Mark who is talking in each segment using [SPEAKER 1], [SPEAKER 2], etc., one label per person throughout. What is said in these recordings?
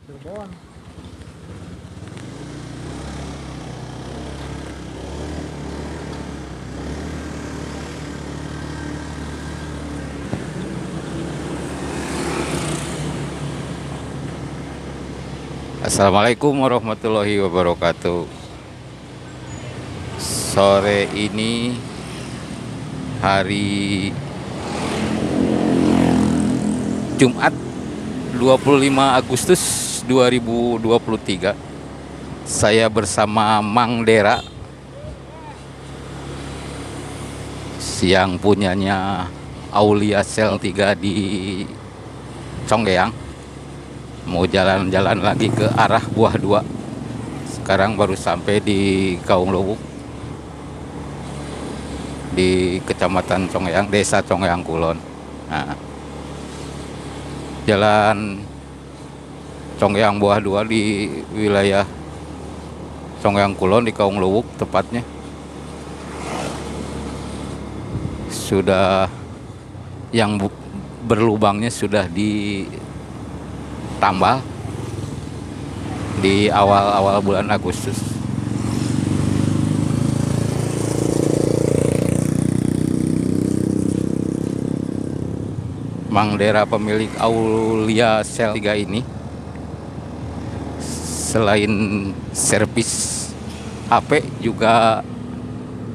[SPEAKER 1] Cirebon.
[SPEAKER 2] Assalamualaikum warahmatullahi wabarakatuh. Sore ini hari Jumat 25 Agustus 2023. Saya bersama Mang Dera yang punyanya Aulia Sel 3 di Conggeang. Mau jalan-jalan lagi ke arah Buah 2. Sekarang baru sampai di Kaung Lubuk, di Kecamatan Congeyang, Desa Congeyang Kulon. Nah, jalan Congeyang Buah 2 di wilayah Congeyang Kulon di Kaung Lubuk tepatnya. Sudah yang berlubangnya sudah ditambal di awal-awal bulan Agustus. Mang Dera pemilik Aulia Sel 3 ini selain servis HP juga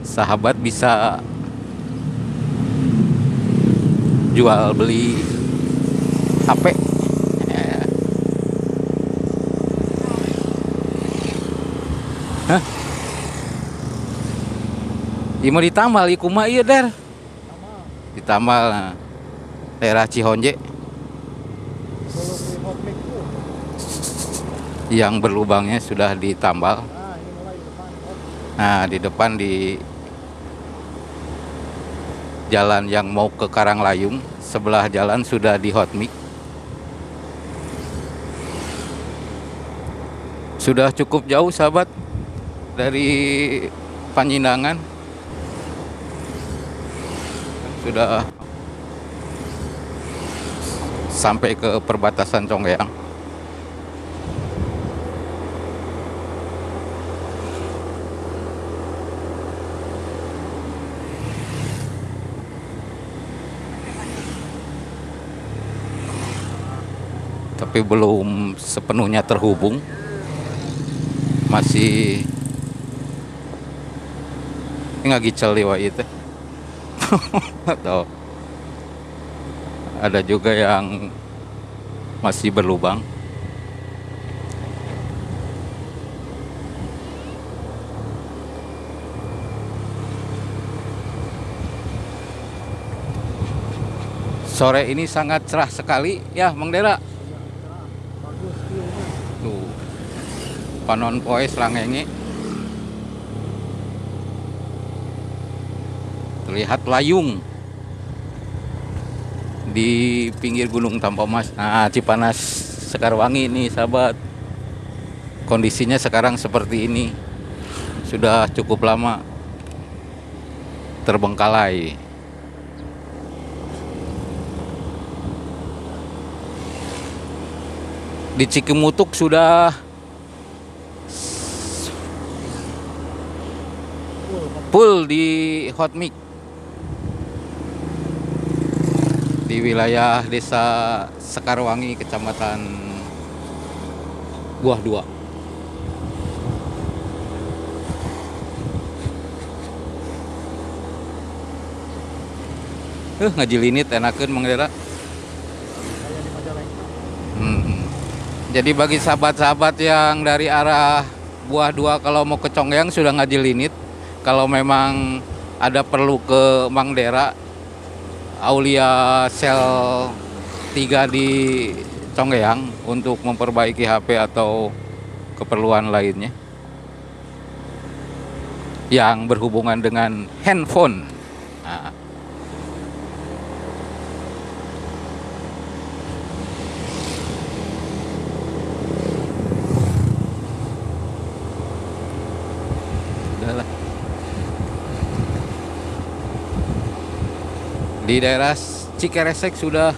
[SPEAKER 2] sahabat bisa jual beli HP. Hah? Ini mau ditambal ieu kumaha ieu Der? Ditambal nah. Daerah Cihonje yang berlubangnya sudah ditambal. Nah, di depan di jalan yang mau ke Karanglayung, sebelah jalan sudah di hot mix. Sudah cukup jauh sahabat dari Panjindangan. Sudah sampai ke perbatasan Congeyang. Tapi belum sepenuhnya terhubung. Masih ngagicel di wae teh. Atau ada juga yang masih berlubang. Sore ini sangat cerah sekali ya Mang Dera. Tuh, panon poe slangenge. Terlihat layung di pinggir Gunung Tampomas. Nah, Cipanas Sekarwangi ini sahabat. Kondisinya sekarang seperti ini. Sudah cukup lama terbengkalai. Di Cikimutuk sudah full di hot mix. Di wilayah Desa Sekarwangi, Kecamatan Buah 2. Ngajilinit enakeun Mang Dera. Jadi bagi sahabat-sahabat yang dari arah Buah 2 kalau mau ke Congeyang sudah ngajilinit. Kalau memang ada perlu ke Mang Dera Aulia Sel 3 di Congeyang untuk memperbaiki HP atau keperluan lainnya yang berhubungan dengan handphone. Nah, udahlah. Di daerah Cikeresek sudah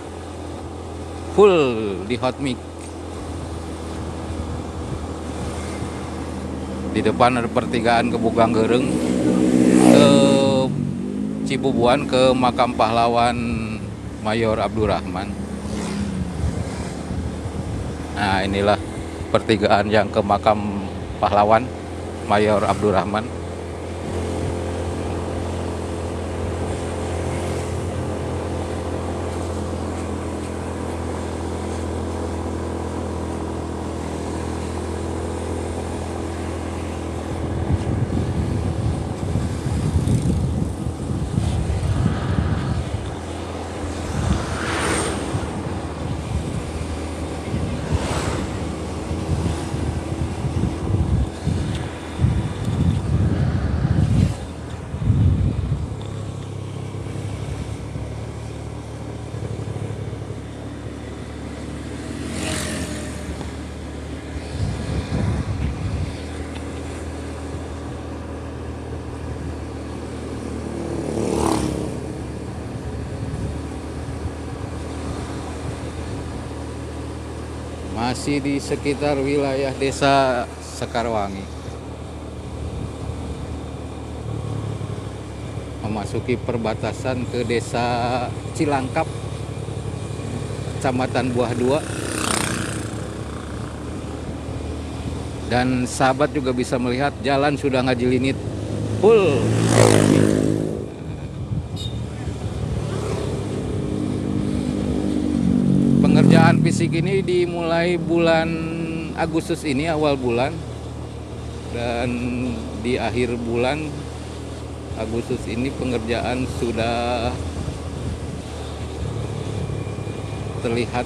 [SPEAKER 2] full di hot mix. Di depan ada pertigaan ke Bugang Gereng, ke Cibubuan, ke makam pahlawan Mayor Abdurrahman. Nah, inilah pertigaan yang ke makam pahlawan Mayor Abdurrahman. Masih di sekitar wilayah desa Sekarwangi. Memasuki perbatasan ke desa Cilangkap, Kecamatan Buah 2. Dan sahabat juga bisa melihat jalan sudah ngajilinit full. Pengerjaan fisik ini dimulai bulan Agustus ini, awal bulan, dan di akhir bulan Agustus ini pengerjaan sudah terlihat.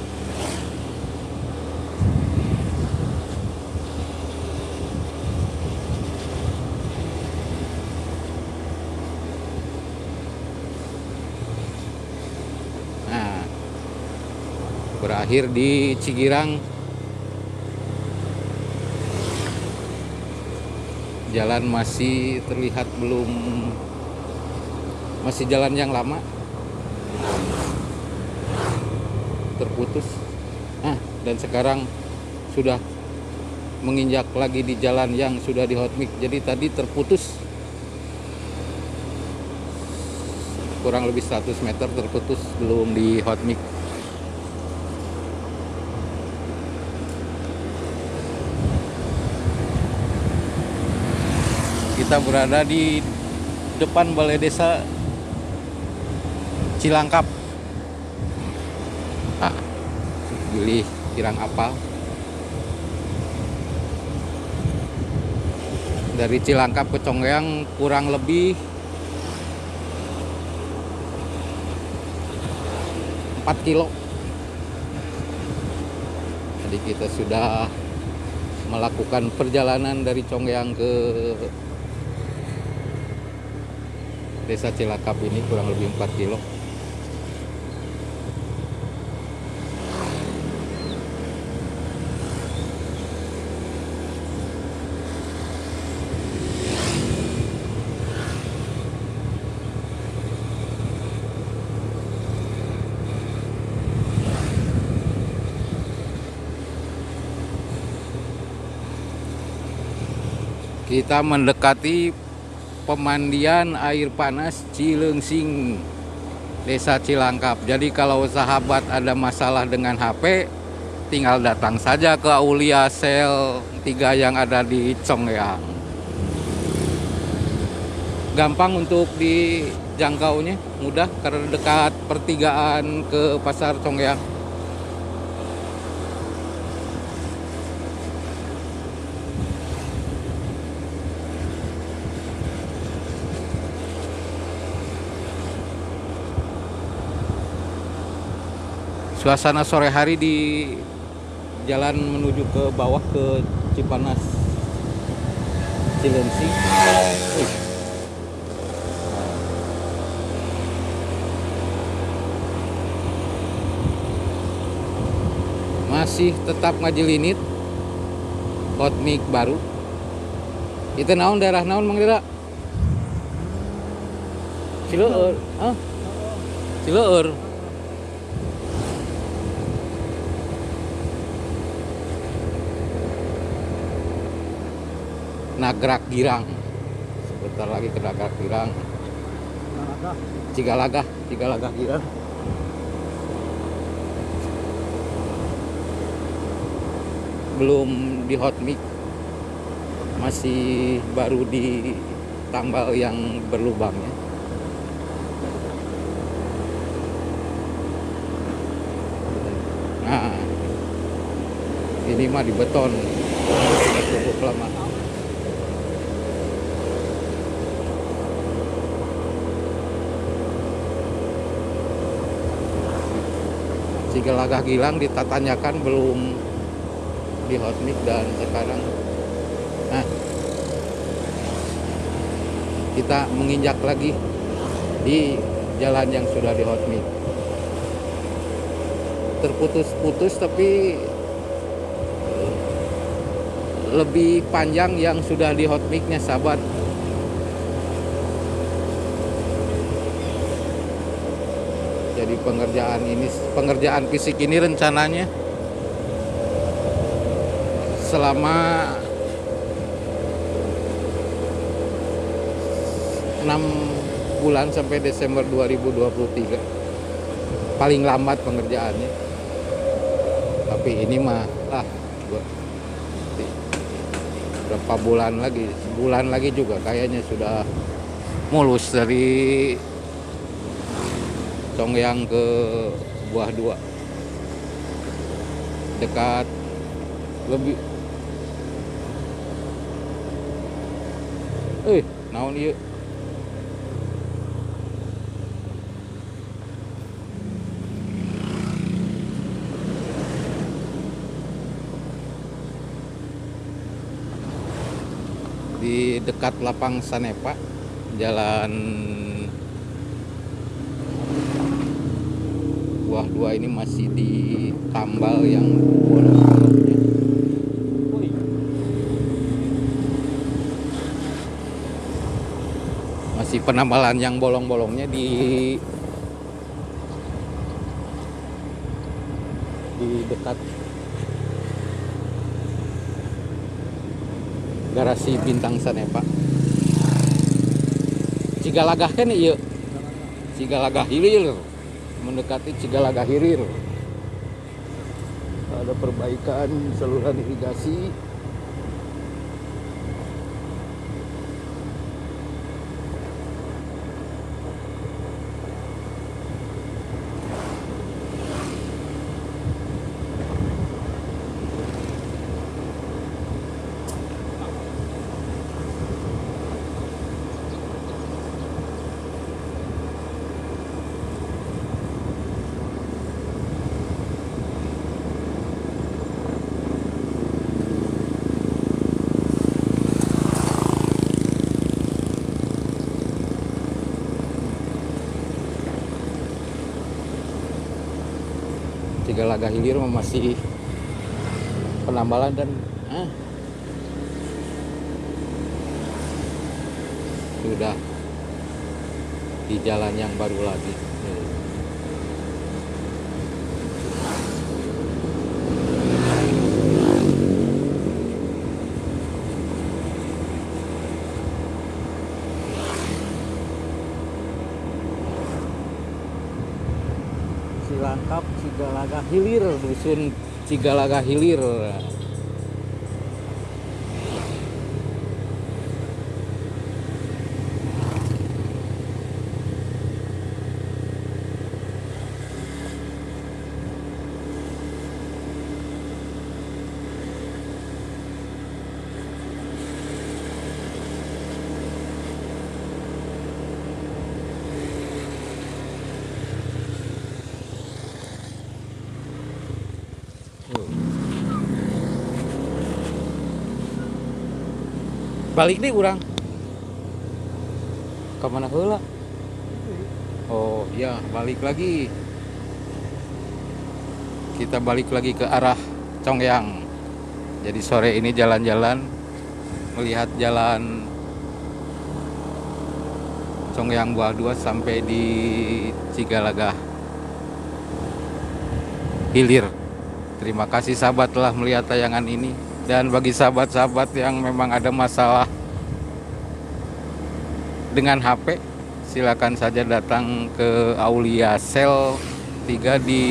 [SPEAKER 2] Berakhir di Cigirang. Jalan masih terlihat masih jalan yang lama, terputus. Dan sekarang sudah menginjak lagi di jalan yang sudah di hotmix. Jadi tadi terputus kurang lebih 100 meter, terputus belum di hotmix. Kita berada di depan Balai Desa Cilangkap. Pilih kirang apal. Dari Cilangkap ke Congeyang kurang lebih 4 kilo. Jadi kita sudah melakukan perjalanan dari Congeyang ke Desa Cilangkap ini kurang lebih 4 kilo. Kita mendekati pemandian air panas Cileungsing, Desa Cilangkap. Jadi kalau sahabat ada masalah dengan HP, tinggal datang saja ke Aulia Sel 3 yang ada di Congeyang. Gampang untuk dijangkaunya, mudah karena dekat pertigaan ke Pasar Congeyang. Suasana sore hari di jalan menuju ke bawah ke Cipanas Cileungsing. Masih tetap ngajilinit, hotmix baru. Itu naon, daerah naon Mang Dira? Cileur. Cileur. Nagrak Girang. Sebentar lagi ke Nagrak Girang. Cigalagah Girang. Belum di hot mix, masih baru di tambal yang berlubangnya. Nah, ini mah di beton, sudah cukup lama. Cigalagah Gilang ditatanyakan belum di hot mix, dan sekarang kita menginjak lagi di jalan yang sudah di hot mix. Terputus-putus tapi lebih panjang yang sudah di hot mix-nya, sahabat. Jadi pengerjaan fisik ini rencananya selama 6 bulan sampai Desember 2023 paling lambat pengerjaannya. Tapi ini mah berapa bulan lagi, sebulan lagi juga kayaknya sudah mulus dari Congyang ke Buah 2, dekat lebih naon ieu di dekat Lapang Sanepa, jalan Buah 2 ini masih di tambal yang bolong-bolongnya. Masih penambalan yang bolong-bolongnya di dekat garasi Bintang Sanepa. Cigalagah kan iya, Cigalagah Hilir, mendekati Cigalagah Hilir. Ada perbaikan saluran irigasi. Cigalagah Hilir masih penambalan dan sudah di jalan yang baru lagi. Cilangkap Cigalagah Hilir, dusun Cigalagah Hilir. Balik nih urang. Ke mana heula? Oh ya, balik lagi. Kita balik lagi ke arah Congyang. Jadi sore ini jalan-jalan melihat jalan Congyang Buah 2 sampai di Cigalagah Hilir. Terima kasih sahabat telah melihat tayangan ini. Dan bagi sahabat-sahabat yang memang ada masalah dengan HP, silakan saja datang ke Aulia Sel 3 di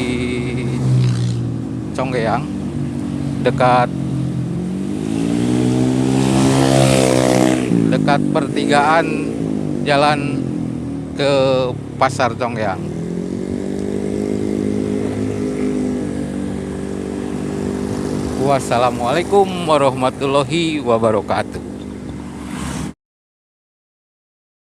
[SPEAKER 2] Conggeang, dekat pertigaan jalan ke Pasar Conggeang. Wassalamualaikum warahmatullahi wabarakatuh.